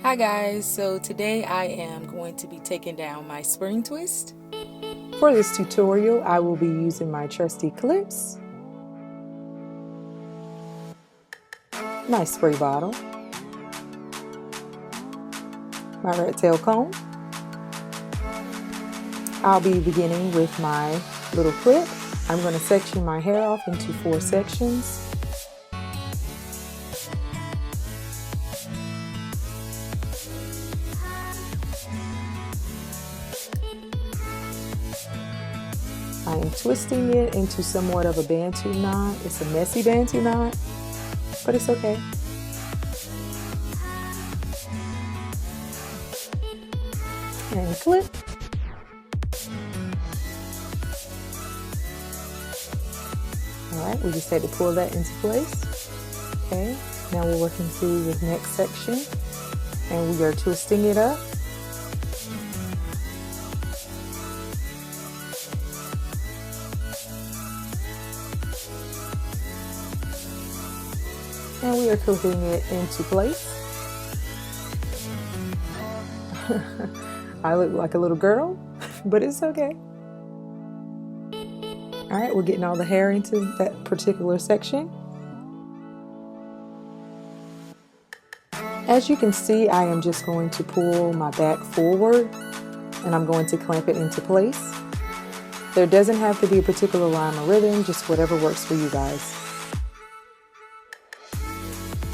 Hi guys, so today I am going to be taking down my spring twist. For this tutorial, I will be using my trusty clips, my spray bottle, my red tail comb. I'll be beginning with my little clip. I'm going to section my hair off into 4 sections. I am twisting it into somewhat of a bantu knot. It's a messy bantu knot, but it's okay. And clip. Alright, we just had to pull that into place. Okay, now we're working through the next section and we are twisting it up. And we are clipping it into place. I look like a little girl, but it's okay. All right, we're getting all the hair into that particular section. As you can see, I am just going to pull my back forward and I'm going to clamp it into place. There doesn't have to be a particular rhyme or rhythm, just whatever works for you guys.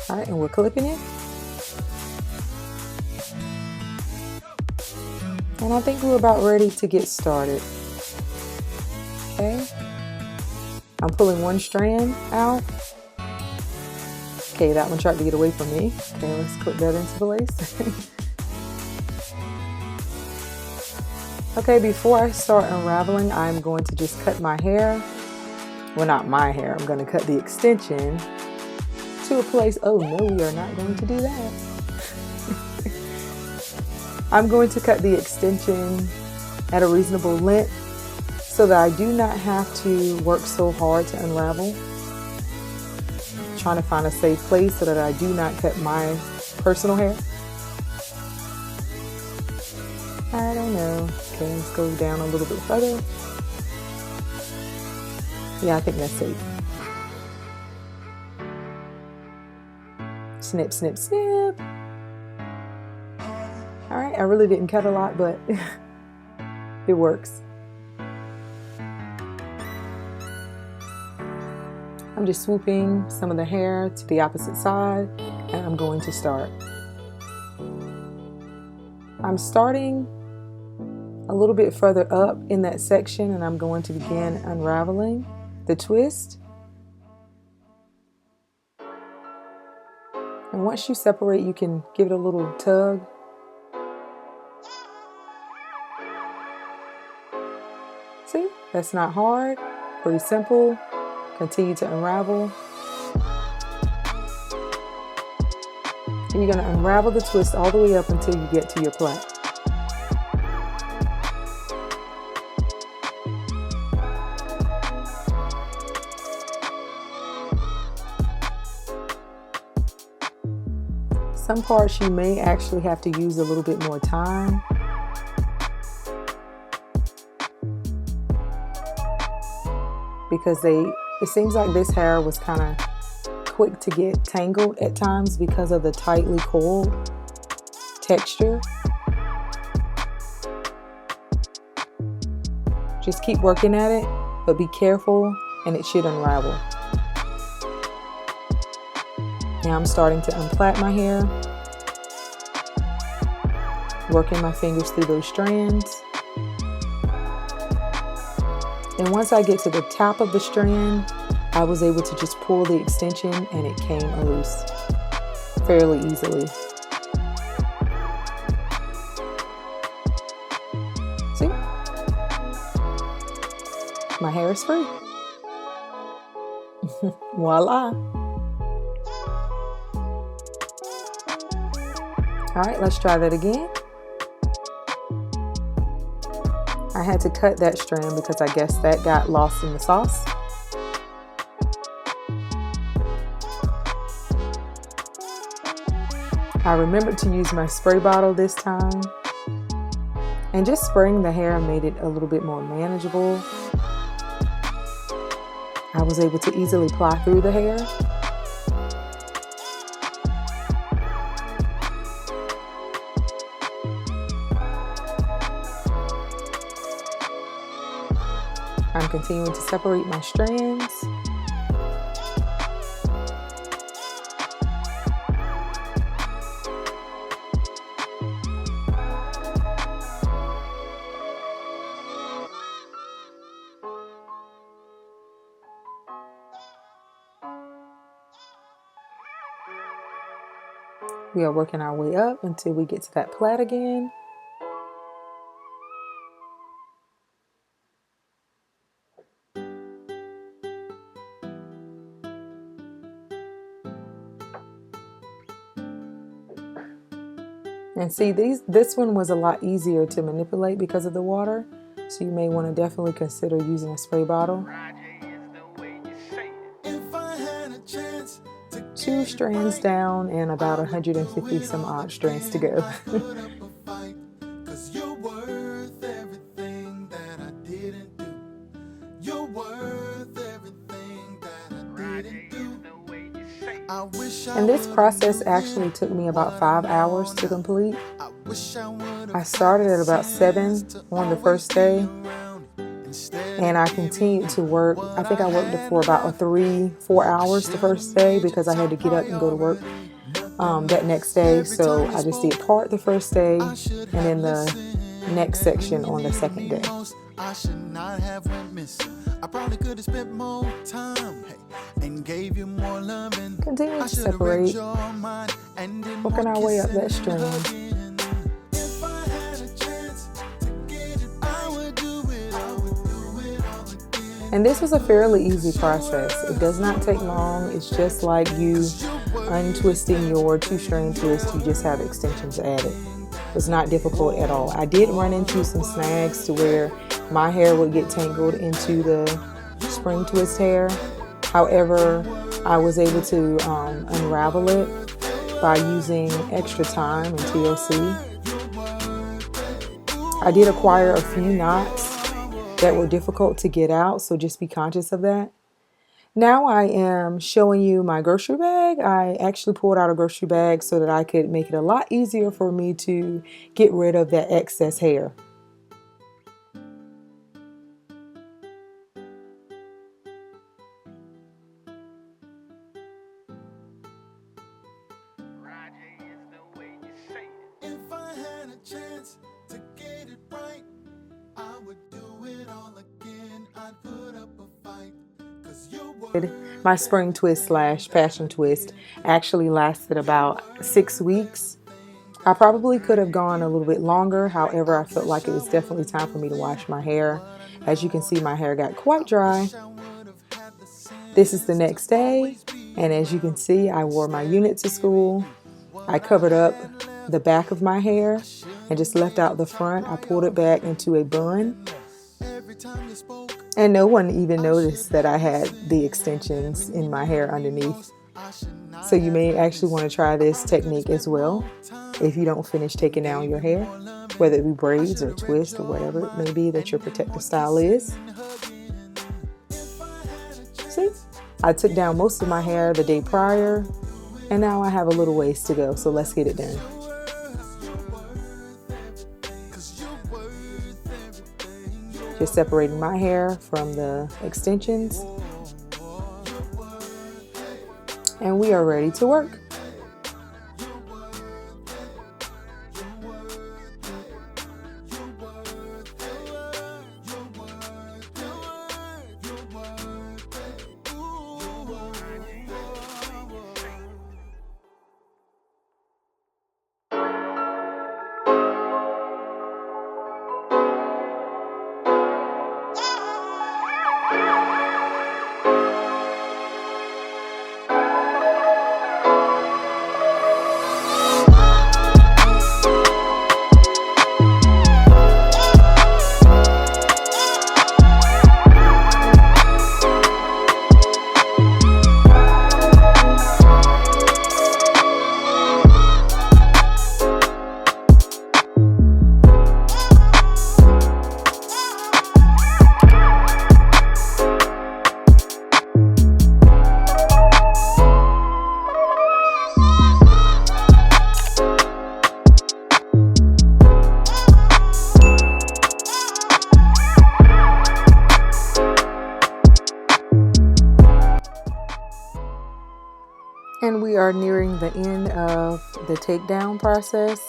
All right, and we're clipping it. And I think we're about ready to get started. Okay. I'm pulling one strand out. Okay, that one tried to get away from me. Okay, let's clip that into place. Okay, before I start unraveling, I'm going to just cut my hair. Well, not my hair. I'm going to cut the extension to a place. Oh no, we are not going to do that. I'm going to cut the extension at a reasonable length so that I do not have to work so hard to unravel. I'm trying to find a safe place so that I do not cut my personal hair. I don't know. Okay, let's go down a little bit further. Yeah, I think that's safe. Snip, snip, snip. All right, I really didn't cut a lot, but it works. I'm just swooping some of the hair to the opposite side, and I'm going to start. I'm starting a little bit further up in that section, and I'm going to begin unraveling the twist. And once you separate, you can give it a little tug. See, that's not hard, pretty simple. Continue to unravel. And you're going to unravel the twist all the way up until you get to your plait. Some parts you may actually have to use a little bit more time. Because it seems like this hair was kind of quick to get tangled at times because of the tightly coiled texture. Just keep working at it, but be careful and it should unravel. Now I'm starting to unplait my hair, working my fingers through those strands. And once I get to the top of the strand, I was able to just pull the extension and it came loose fairly easily. See? My hair is free. Voila. All right, let's try that again. I had to cut that strand because I guess that got lost in the sauce. I remembered to use my spray bottle this time, and just spraying the hair made it a little bit more manageable. I was able to easily ply through the hair. I'm continuing to separate my strands. We are working our way up until we get to that plait again. And see, this one was a lot easier to manipulate because of the water. So you may want to definitely consider using a spray bottle. 2 strands down and about 150 some odd strands to go. And this process actually took me about 5 hours to complete. I started at about 7 on the first day, and I continued to work. I think I worked for about 3-4 hours the first day because I had to get up and go to work that next day. So I just did part the first day and then the next section on the second day. I should not have went missing. I probably could have spent more time and gave you more loving. Continue to separate, working our way up that strand. And this was a fairly easy process. It does not take long. It's just like you untwisting your 2-strand twist. You just have extensions added. It's not difficult at all. I did run into some snags to where my hair would get tangled into the spring twist hair. However, I was able to unravel it by using extra time and TLC. I did acquire a few knots that were difficult to get out, so just be conscious of that. Now I am showing you my grocery bag. I actually pulled out a grocery bag so that I could make it a lot easier for me to get rid of that excess hair. My spring twist / passion twist actually lasted about 6 weeks. I probably could have gone a little bit longer. However, I felt like it was definitely time for me to wash my hair. As you can see, my hair got quite dry. This is the next day, and as you can see, I wore my unit to school. I covered up the back of my hair and just left out the front. I pulled it back into a bun. And no one even noticed that I had the extensions in my hair underneath. So you may actually want to try this technique as well if you don't finish taking down your hair, whether it be braids or twists or whatever it may be that your protective style is. See, I took down most of my hair the day prior, and now I have a little ways to go, so let's get it done. Just separating my hair from the extensions. And we are ready to work. are nearing the end of the takedown process.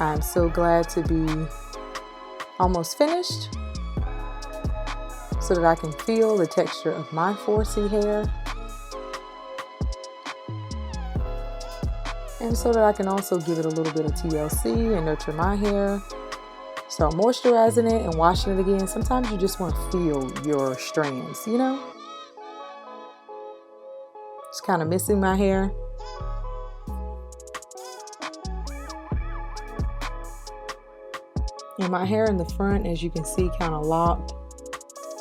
I'm so glad to be almost finished so that I can feel the texture of my 4C hair. And so that I can also give it a little bit of TLC and nurture my hair. Start moisturizing it and washing it again. Sometimes you just want to feel your strands, you know? Just kind of missing my hair. And my hair in the front, as you can see, kind of locked.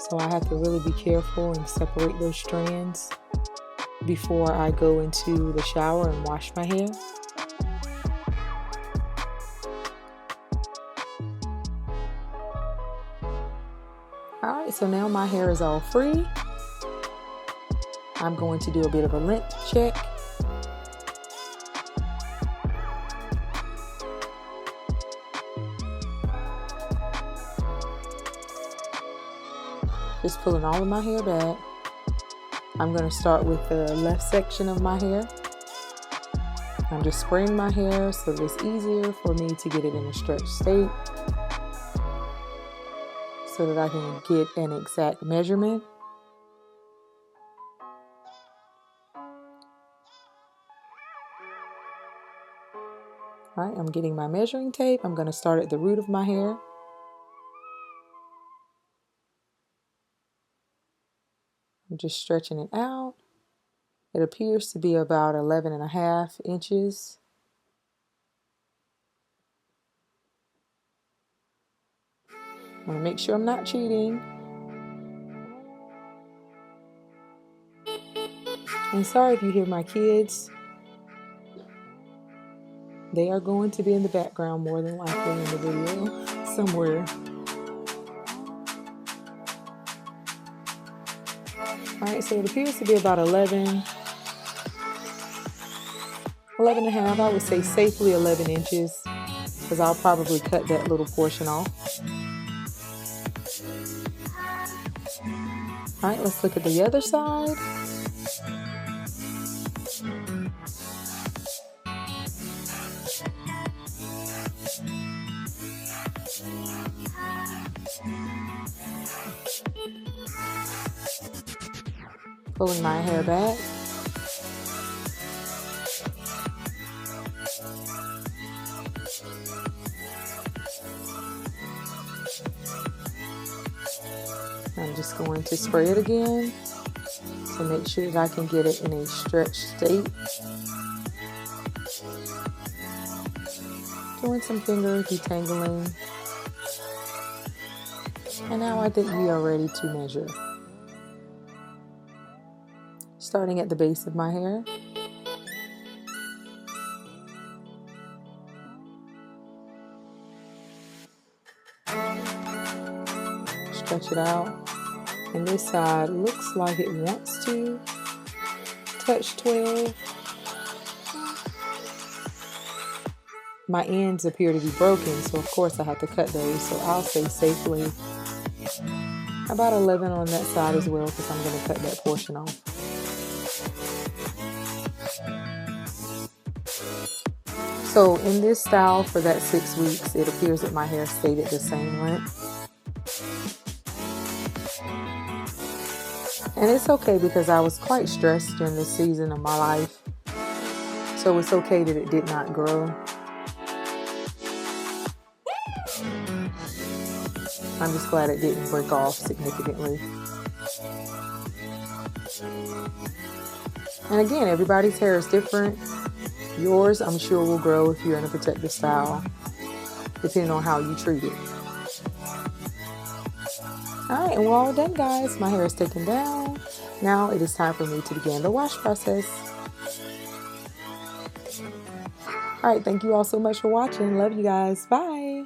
So I have to really be careful and separate those strands before I go into the shower and wash my hair. Alright, so now my hair is all free. I'm going to do a bit of a length check. Just pulling all of my hair back. I'm going to start with the left section of my hair. I'm just spraying my hair so that it's easier for me to get it in a stretched state so that I can get an exact measurement. All right, I'm getting my measuring tape. I'm going to start at the root of my hair. I'm just stretching it out. It appears to be about 11.5 inches. I want to make sure I'm not cheating. And sorry if you hear my kids. They are going to be in the background more than likely in the video somewhere. Alright, so it appears to be about 11.5, I would say safely 11 inches, because I'll probably cut that little portion off. Alright, let's look at the other side. Pulling my hair back. I'm just going to spray it again to make sure that I can get it in a stretched state. Doing some finger detangling. And now I think we are ready to measure. Starting at the base of my hair. Stretch it out. And this side looks like it wants to touch 12. My ends appear to be broken, so of course I have to cut those. So I'll say safely about 11 on that side as well, because I'm going to cut that portion off. So in this style for that 6 weeks, it appears that my hair stayed at the same length. And it's okay because I was quite stressed during this season of my life. So it's okay that it did not grow. I'm just glad it didn't break off significantly. And again, everybody's hair is different. Yours, I'm sure, will grow if you're in a protective style, depending on how you treat it. Alright, and we're all done, guys. My hair is taken down. Now it is time for me to begin the wash process. Alright, thank you all so much for watching. Love you guys. Bye.